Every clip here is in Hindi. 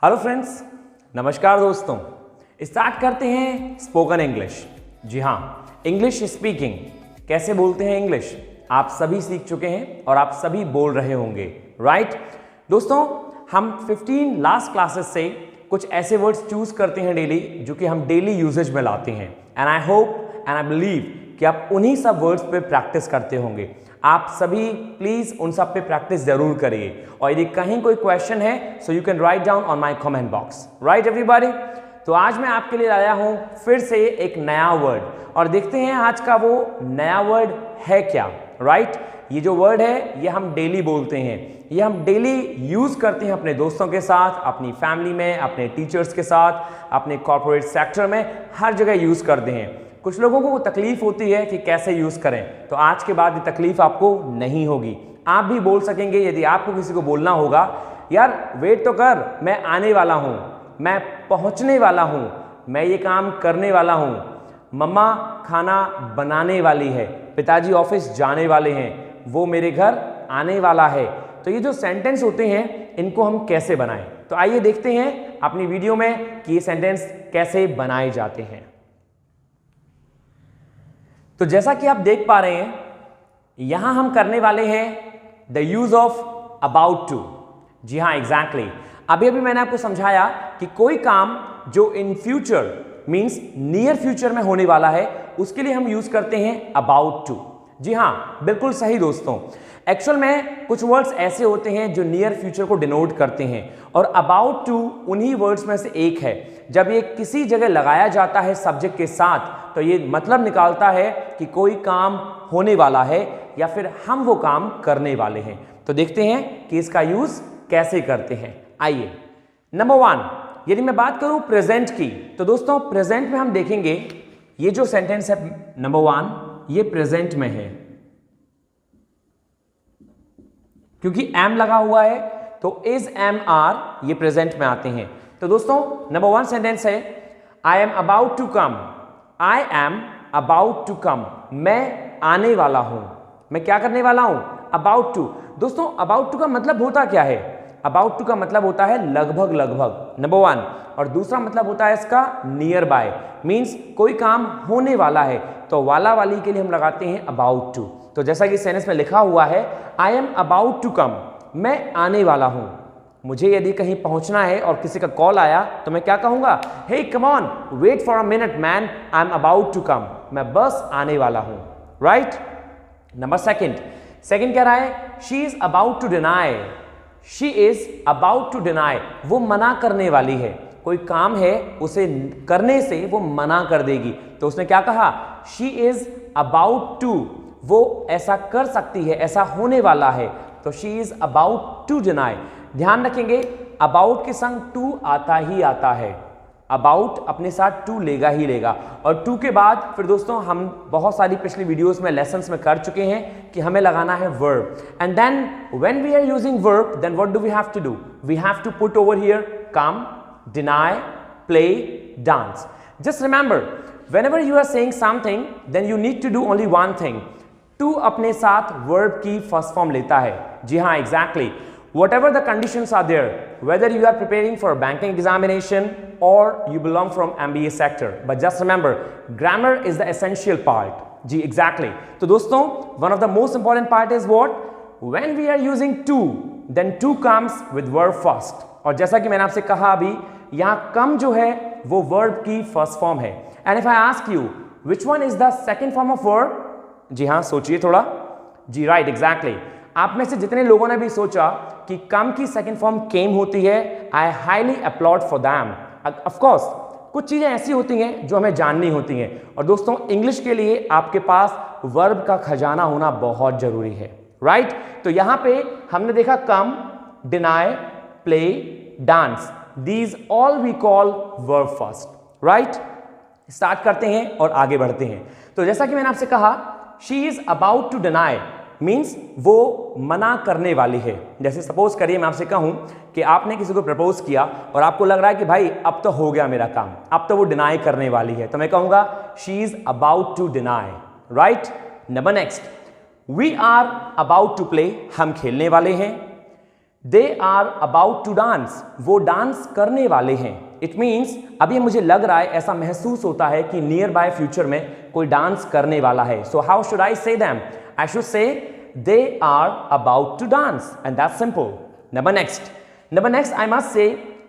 हेलो फ्रेंड्स, नमस्कार दोस्तों। स्टार्ट करते हैं स्पोकन इंग्लिश। जी हाँ, इंग्लिश स्पीकिंग, कैसे बोलते हैं इंग्लिश, आप सभी सीख चुके हैं और आप सभी बोल रहे होंगे, राइट? दोस्तों, हम 15 लास्ट क्लासेस से कुछ ऐसे वर्ड्स चूज करते हैं डेली, जो कि हम डेली यूजेज में लाते हैं। And I hope and I believe कि आप उन्हीं सब वर्ड्स पे प्रैक्टिस करते होंगे। आप सभी प्लीज उन सब पे प्रैक्टिस जरूर करिए, और यदि कहीं कोई क्वेश्चन है सो you can write down on my comment box, right everybody? तो आज मैं आपके लिए लाया हूं फिर से एक नया वर्ड, और देखते हैं आज का वो नया वर्ड है क्या, राइट? ये जो वर्ड है ये हम डेली बोलते हैं, ये हम डेली यूज करते हैं अपने दोस्तों के साथ, अपनी फैमिली में, अपने टीचर्स के साथ, अपने कॉर्पोरेट सेक्टर में, हर जगह यूज करते हैं। कुछ लोगों को तकलीफ होती है कि कैसे यूज करें, तो आज के बाद ये तकलीफ आपको नहीं होगी। आप भी बोल सकेंगे। यदि आपको किसी को बोलना होगा, यार वेट तो कर, मैं आने वाला हूं, मैं पहुंचने वाला हूं, मैं ये काम करने वाला हूं, मम्मा खाना बनाने वाली है, पिताजी ऑफिस जाने वाले हैं, वो मेरे घर आने वाला है। तो ये जो सेंटेंस होते हैं इनको हम कैसे बनाएं, तो आइए देखते हैं अपनी वीडियो में कि ये सेंटेंस कैसे बनाए जाते हैं। तो जैसा कि आप देख पा रहे हैं, यहां हम करने वाले हैं the use of about to. जी हाँ, एग्जैक्टली। अभी अभी मैंने आपको समझाया कि कोई काम जो in future means near future में होने वाला है, उसके लिए हम यूज करते हैं अबाउट टू। जी हाँ, बिल्कुल सही दोस्तों। एक्चुअल में कुछ वर्ड्स ऐसे होते हैं जो नियर फ्यूचर को डिनोट करते हैं, और अबाउट टू उन्हीं वर्ड्स में से एक है। जब ये किसी जगह लगाया जाता है सब्जेक्ट के साथ, तो ये मतलब निकालता है कि कोई काम होने वाला है या फिर हम वो काम करने वाले हैं। तो देखते हैं कि इसका यूज कैसे करते हैं। आइए, नंबर 1, यदि मैं बात करूं प्रेजेंट की, तो दोस्तों प्रेजेंट में हम देखेंगे ये जो सेंटेंस है नंबर 1, ये प्रेजेंट में है, क्योंकि एम लगा हुआ है, तो इज, एम, आर ये प्रेजेंट में आते हैं। तो दोस्तों नंबर 1 सेंटेंस है I am about to come. I am about to come, मैं आने वाला हूं। मैं क्या करने वाला हूं? About to. दोस्तों अबाउट टू का मतलब होता क्या है? अबाउट टू का मतलब होता है लगभग लगभग, नंबर 1। और दूसरा मतलब होता है इसका नियर बाय, मीन्स कोई काम होने वाला है, तो वाला वाली के लिए हम लगाते हैं अबाउट टू। तो जैसा कि सेंटेंस में लिखा हुआ है I am about to come, मैं आने वाला हूं। मुझे यदि कहीं पहुंचना है और किसी का कॉल आया, तो मैं क्या कहूंगा? Hey come on, wait for a minute man, I am about to come, मैं बस आने वाला हूं, राइट? नंबर सेकंड कह रहा है she is about to deny. She is about to deny, वो मना करने वाली है। कोई काम है, उसे करने से वो मना कर देगी, तो उसने क्या कहा? शी इज अबाउट टू, वो ऐसा कर सकती है, ऐसा होने वाला है, तो she is about to deny. ध्यान रखेंगे, अबाउट के संग टू आता ही आता है, अबाउट अपने साथ टू लेगा ही लेगा। और टू के बाद फिर दोस्तों हम बहुत सारी पिछली वीडियोस में, लेसन्स में कर चुके हैं कि हमें लगाना है verb, and then when we are using verb, then what do we have to do? We have to put over here come, deny, play, dance. Just remember, whenever you are saying something, then you need to do only one thing. To अपने साथ वर्ब की फर्स्ट फॉर्म लेता है। जी हाँ, exactly. Whatever the conditions are there, whether you are preparing for a banking examination or you belong from MBA sector, but just remember, grammar is the essential part. जी exactly. तो दोस्तों one of the most important part is what? When we are using to, then to comes with verb first. और जैसा कि मैंने आपसे कहा अभी, यहाँ कम जो है वो verb की first form है। And if I ask you, which one is the second form of verb? जी हाँ, सोचिए थोड़ा। जी right, exactly. आप में से जितने लोगों ने भी सोचा कि कम की सेकंड फॉर्म केम होती है, I highly applaud for them. Of course कुछ चीजें ऐसी होती हैं जो हमें जाननी होती हैं, और दोस्तों इंग्लिश के लिए आपके पास वर्ब का खजाना होना बहुत जरूरी है, राइट? तो यहां पे हमने देखा come, deny, play, dance, these all we call verb first, right? Start करते हैं और आगे बढ़ते हैं। तो जैसा कि मैंने आपसे कहा, she is about to deny means वो मना करने वाली है। जैसे सपोज करिए मैं आपसे कहूं कि आपने किसी को प्रपोज किया और आपको लग रहा है कि भाई अब तो हो गया मेरा काम, अब तो वो डिनाई करने वाली है, तो मैं कहूंगा she is about to deny, right? Number next, we are about to play, हम खेलने वाले हैं। They are about to dance, वो डांस करने वाले हैं। इट मीन्स अभी मुझे लग रहा है, ऐसा महसूस होता है कि नियर बाय फ्यूचर में कोई डांस करने वाला है। सो हाउ शुड आई से them? I should say they are about to dance, and that's simple. Number next I must say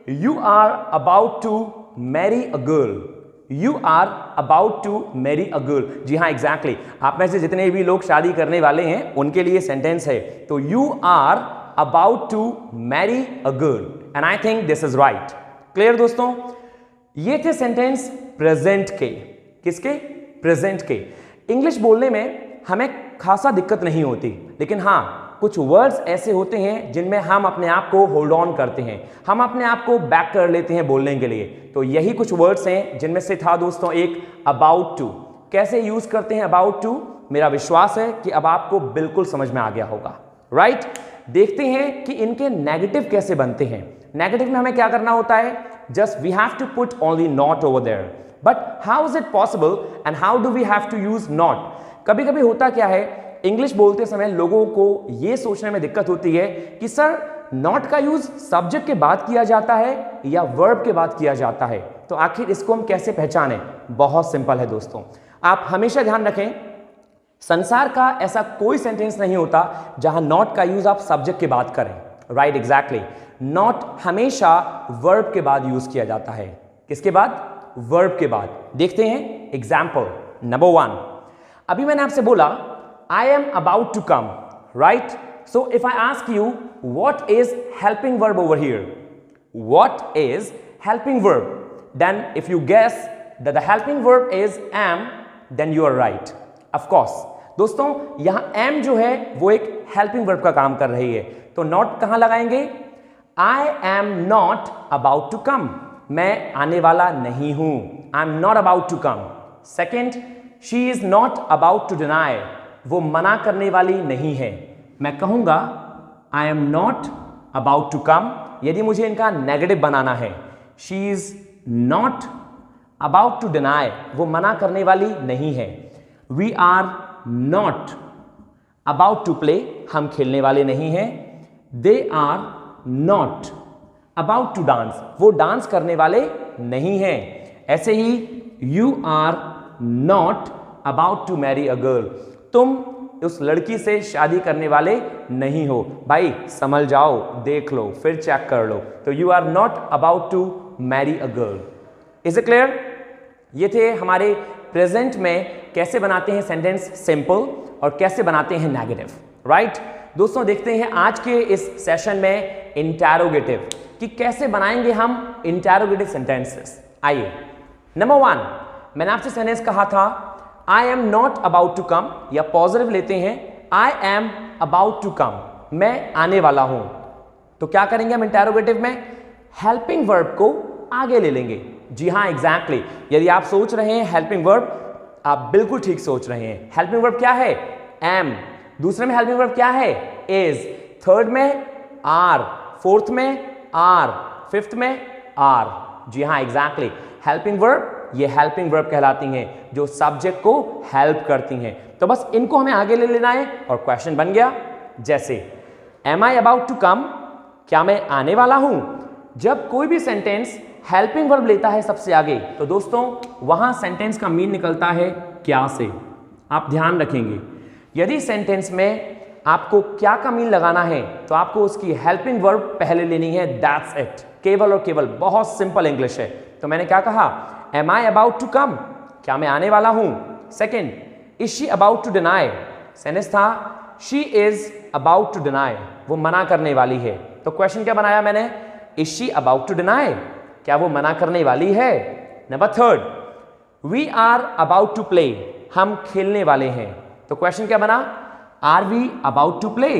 you are about to marry a girl. You are about to marry a girl. जी हाँ, एग्जैक्टली आप में से जितने भी लोग शादी करने वाले हैं उनके लिए सेंटेंस है। तो you are about to marry a girl, and I think this is right. Clear दोस्तों? ये थे सेंटेंस प्रेजेंट के। किसके? प्रेजेंट के। इंग्लिश बोलने में हमें खासा दिक्कत नहीं होती, लेकिन हाँ कुछ वर्ड्स ऐसे होते हैं जिनमें हम अपने आप को होल्ड ऑन करते हैं, हम अपने आप को बैक कर लेते हैं बोलने के लिए। तो यही कुछ वर्ड्स हैं जिनमें से था दोस्तों एक अबाउट टू। कैसे यूज करते हैं अबाउट टू? मेरा विश्वास है कि अब आपको बिल्कुल समझ में आ गया होगा, राइट? देखते हैं कि इनके नेगेटिव कैसे बनते हैं। नेगेटिव में हमें क्या करना होता है? Just we have to put only not over there. But how is it possible and how do we have to use not? कभी कभी होता क्या है, इंग्लिश बोलते समय लोगों को यह सोचने में दिक्कत होती है कि सर नॉट का यूज सब्जेक्ट के बाद किया जाता है या वर्ब के बाद किया जाता है। तो आखिर इसको हम कैसे पहचानें? बहुत सिंपल है दोस्तों। आप हमेशा ध्यान रखें, संसार का ऐसा कोई सेंटेंस नहीं होता जहां नॉट का यूज आप सब्जेक्ट के बाद करें, राइट? एग्जैक्टली नॉट हमेशा वर्ब के बाद यूज किया जाता है। किसके बाद? वर्ब के बाद। देखते हैं एग्जाम्पल नंबर 1। अभी मैंने आपसे बोला I am about to come, right? So if I ask you, what is helping verb over here? What is helping verb? Then if you guess that the helping verb is am, then you are right. Of course. दोस्तों यहां am जो है वो एक helping verb का काम कर रही है, तो not कहां लगाएंगे? I am not about to come. मैं आने वाला नहीं हूं। I am not about to come. Second, she is not about to deny. वो मना करने वाली नहीं है। मैं कहूंगा I am not about to come यदि मुझे इनका नेगेटिव बनाना है। She is not about to deny, वो मना करने वाली नहीं है। We are not about to play, हम खेलने वाले नहीं हैं। They are not about to dance, वो डांस करने वाले नहीं हैं। ऐसे ही you are not about to marry a girl, तुम उस लड़की से शादी करने वाले नहीं हो। भाई समझ जाओ, देख लो, फिर चेक कर लो। तो you are not about to marry a girl. Is it clear? ये थे हमारे प्रेजेंट में कैसे बनाते हैं सेंटेंस सिंपल और कैसे बनाते हैं नेगेटिव, राइट? दोस्तों देखते हैं आज के इस सेशन में इंटैरोगेटिव कि कैसे बनाएंगे हम इंटैरोगेटिव सेंटेंसेस। आइए नंबर 1, मैंने आपसे सेंटेंस कहा था I am not about to come, या पॉजिटिव लेते हैं I am about to come, मैं आने वाला हूं। तो क्या करेंगे हम इंटैरोगेटिव में? हेल्पिंग वर्ब को आगे ले लेंगे। जी हां, एग्जैक्टली। यदि आप सोच रहे हैं हेल्पिंग वर्ब, आप बिल्कुल ठीक सोच रहे हैं। हेल्पिंग वर्ब क्या है? am। दूसरे में हेल्पिंग वर्ब क्या है? is। थर्ड में are, फोर्थ में are, फिफ्थ में are। जी हां, एग्जैक्टली। हेल्पिंग वर्ब ये हेल्पिंग वर्ब कहलाती हैं जो सब्जेक्ट को हेल्प करती हैं। तो बस इनको हमें आगे ले लेना है और क्वेश्चन बन गया। जैसे am I about to come, क्या मैं आने वाला हूं? जब कोई भी सेंटेंस हेल्पिंग वर्ब लेता है सबसे आगे, तो दोस्तों वहां सेंटेंस का मीन निकलता है क्या से। आप ध्यान रखेंगे, यदि सेंटेंस में आपको क्या का मीन लगाना है तो आपको उसकी हेल्पिंग वर्ब पहले लेनी है। दैट्स इट, केवल और केवल। बहुत सिंपल इंग्लिश है। तो मैंने क्या कहा? Am I about to come? क्या मैं आने वाला हूं? Second, is she about to deny? Sentence था she is about to deny, वो मना करने वाली है। तो क्वेश्चन क्या बनाया मैंने? is she about to deny? क्या वो मना करने वाली है? Number third, we are about to play, हम खेलने वाले हैं। तो क्वेश्चन क्या बना? are we about to play?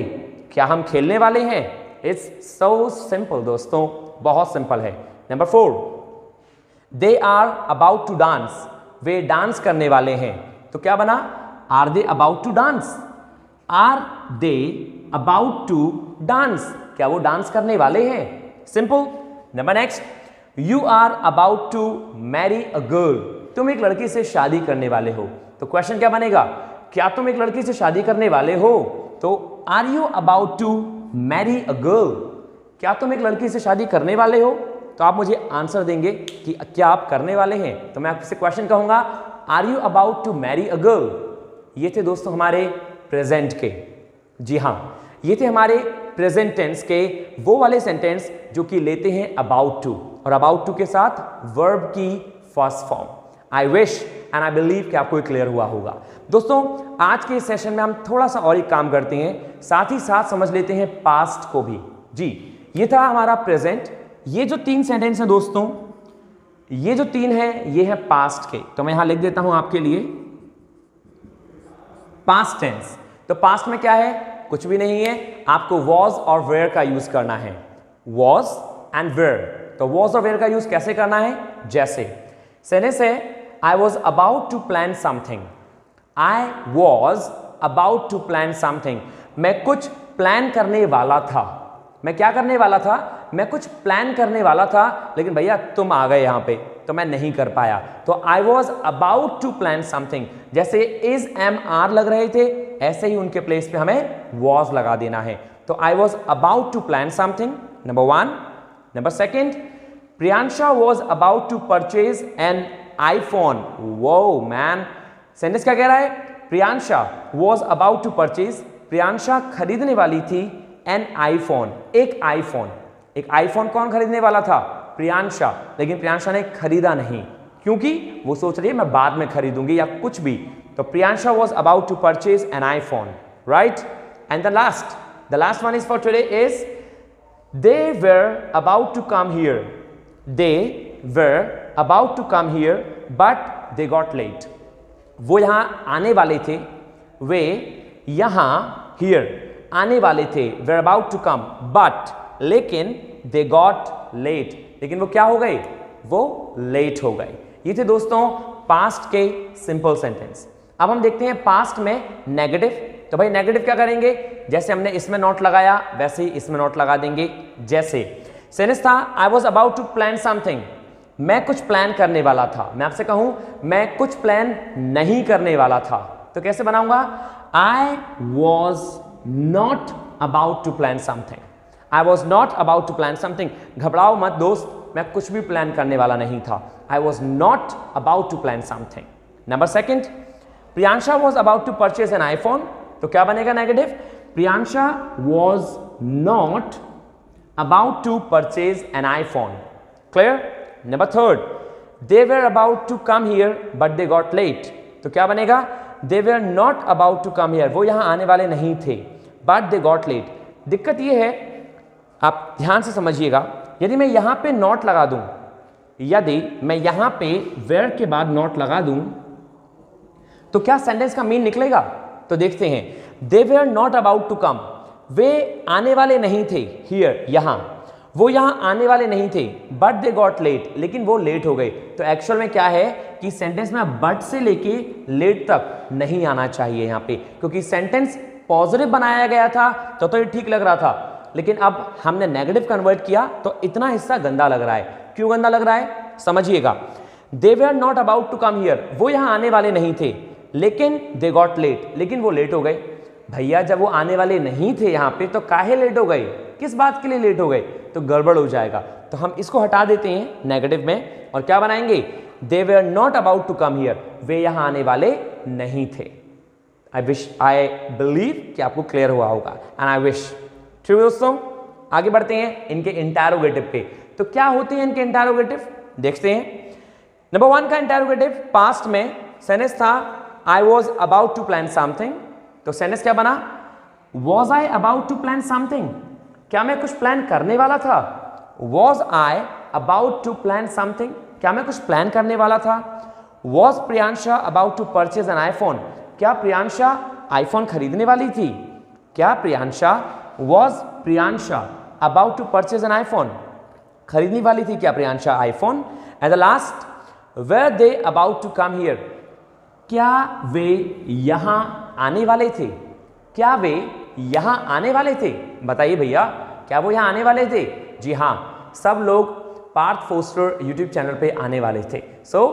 क्या हम खेलने वाले हैं? It's so simple दोस्तों, बहुत सिंपल है। Number 4, they are about to dance, way dance करने वाले हैं। तो क्या बना? are they about to dance? are they about to dance? क्या वो डांस करने वाले हैं? Simple. Number next, you are about to marry a girl, तुम एक लड़की से शादी करने वाले हो। तो क्वेश्चन क्या बनेगा? क्या तुम एक लड़की से शादी करने वाले हो? तो are you about to marry a girl? क्या तुम एक लड़की से शादी करने वाले हो? तो आप मुझे आंसर देंगे कि क्या आप करने वाले हैं। तो मैं आपसे क्वेश्चन कहूंगा, are you about to marry a girl? ये थे दोस्तों हमारे प्रेजेंट के, जी हाँ, ये थे हमारे प्रेजेंट टेंस के वो वाले सेंटेंस जो कि लेते हैं अबाउट टू, और अबाउट टू के साथ वर्ब की first form. I wish and I believe कि आपको क्लियर हुआ होगा। दोस्तों आज के इस सेशन में हम थोड़ा सा और एक काम करते हैं, साथ ही साथ समझ लेते हैं पास्ट को भी। जी, ये था हमारा प्रेजेंट। ये जो 3 सेंटेंस हैं दोस्तों, ये जो 3 है ये है पास्ट के। तो मैं यहां लिख देता हूं आपके लिए पास्ट टेंस। तो पास्ट में क्या है? कुछ भी नहीं है, आपको वॉज और वेयर का यूज करना है। Was and where. तो वॉज और वेयर का यूज कैसे करना है? जैसे सेंटेंस है, I was about to plan something. I was about to plan something. मैं कुछ प्लान करने वाला था। मैं क्या करने वाला था? मैं कुछ प्लान करने वाला था, लेकिन भैया तुम आ गए यहां पे तो मैं नहीं कर पाया। तो I was about to plan something, जैसे is am are लग रहे थे, ऐसे ही उनके प्लेस पे हमें was लगा देना है। तो I was about to plan something, number 1. Number 2, Priyansha was about to purchase an iPhone. Whoa man, sentence क्या कह रहा है? Priyansha was about to purchase, Priyansha खरीदने वाली थी an iPhone, एक आईफोन। एक आईफोन कौन खरीदने वाला था? प्रियांशा। लेकिन प्रियांशा ने खरीदा नहीं, क्योंकि वो सोच रही है मैं बाद में खरीदूंगी या कुछ भी। तो Priyansha was about to purchase an iPhone, right? And the last one is for today is they were about to come here. They were about to come here but they got late. वो यहां आने वाले थे, वे यहां here आने वाले थे, were about to come but लेकिन they got late, लेकिन वो क्या हो गए? वो लेट हो गए। ये थे दोस्तों पास्ट के सिंपल सेंटेंस। अब हम देखते हैं पास्ट में नेगेटिव। तो भाई नेगेटिव क्या करेंगे? जैसे हमने इसमें नोट लगाया वैसे ही इसमें नोट लगा देंगे। जैसे सेंटेंस था, I was about to plan something, मैं कुछ प्लान करने वाला था। मैं आपसे कहूं मैं कुछ प्लान नहीं करने वाला था, तो कैसे बनाऊंगा? I was not about to plan something. I was not about to plan something. घबराओ मत दोस्त, मैं कुछ भी प्लान करने वाला नहीं था। I was not about to plan something. Number 2, Priyansha was about to purchase an iPhone. तो क्या बनेगा negative? Priyansha was not about to purchase an iPhone. Clear? Number 3, they were about to come here but they got late. तो क्या बनेगा? They were not about to come here. वो यहां आने वाले नहीं थे but they got late. दिक्कत ये है, आप ध्यान से समझिएगा, यदि मैं यहां पे नॉट लगा दूं, यदि मैं यहां पे were के बाद नॉट लगा दूं, तो क्या सेंटेंस का मीन निकलेगा? तो देखते हैं। They were not about to come, वे आने वाले नहीं थे हियर यहां, वो यहां आने वाले नहीं थे बट दे गॉट लेट, लेकिन वो लेट हो गए। तो एक्चुअल में क्या है कि सेंटेंस में बट से लेके लेट तक नहीं आना चाहिए यहां पे, क्योंकि सेंटेंस पॉजिटिव बनाया गया था तो ये ठीक लग रहा था, लेकिन अब हमने नेगेटिव कन्वर्ट किया तो इतना हिस्सा गंदा लग रहा है। क्यों गंदा लग रहा है समझिएगा। They were not about to come here, वो यहां आने वाले नहीं थे, लेकिन दे गॉट लेट, लेकिन वो लेट हो गए। भैया जब वो आने वाले नहीं थे यहां पे तो काहे लेट हो गए? किस बात के लिए लेट हो गए? तो गड़बड़ हो जाएगा। तो हम इसको हटा देते हैं नेगेटिव में और क्या बनाएंगे? They were not about to come here, वे यहां आने वाले नहीं थे। आई बिलीव कि आपको क्लियर हुआ होगा एंड आई विश। ठीक है दोस्तों, आगे बढ़ते हैं इनके इंटरोगेटिव पे। तो क्या होते हैं इनके इंटरोगेटिव देखते हैं। नंबर 1 का इंटरोगेटिव पास्ट में सेंटेंस था, I was about to plan something. तो सेंटेंस क्या बना? Was I about to plan something, क्या मैं कुछ प्लान करने वाला था? Was I about to plan something, क्या मैं कुछ प्लान करने वाला था? Was Priyansha about to purchase an iPhone, क्या प्रियांशा आईफोन खरीदने वाली थी? क्या Priyansha was Priyansha about to purchase an iPhone, खरीदने वाली थी क्या Priyansha iPhone? And the last, were they about to come here, क्या वे यहां आने वाले थे? क्या वे यहां आने वाले थे? बताइए भैया, क्या वो यहां आने वाले थे? जी हां, सब लोग पार्थ फोस्टर यूट्यूब चैनल पे आने वाले थे। So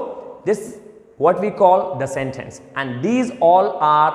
this what we call the sentence and these all are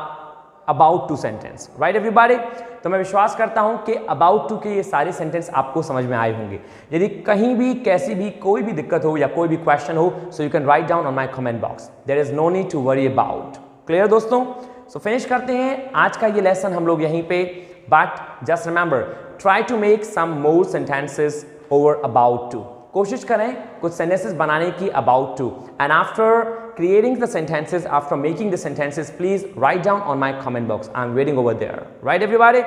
about to sentence, right everybody. तो मैं विश्वास करता हूं कि about to के ये सारे सेंटेंस आपको समझ में आए होंगे। यदि कहीं भी कैसी भी कोई भी दिक्कत हो या कोई भी क्वेश्चन हो, so you can write down on my comment box, there is no need to worry about. Clear दोस्तों? सो फिनिश करते हैं आज का ये लेसन हम लोग यहीं पे, but just remember try to make some more sentences over about to. कोशिश करें कुछ सेंटेंसेस बनाने की about to, and after creating the sentences, after making the sentences, please write down on my comment box. I'm waiting over there, right everybody?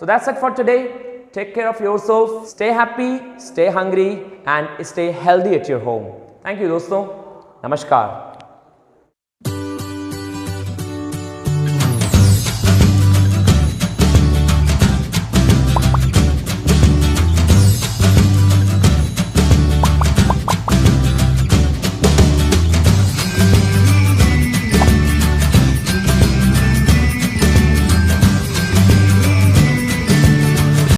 So that's it for today. Take care of yourself, stay happy, stay hungry and stay healthy at your home. Thank you दोस्तों, नमस्कार।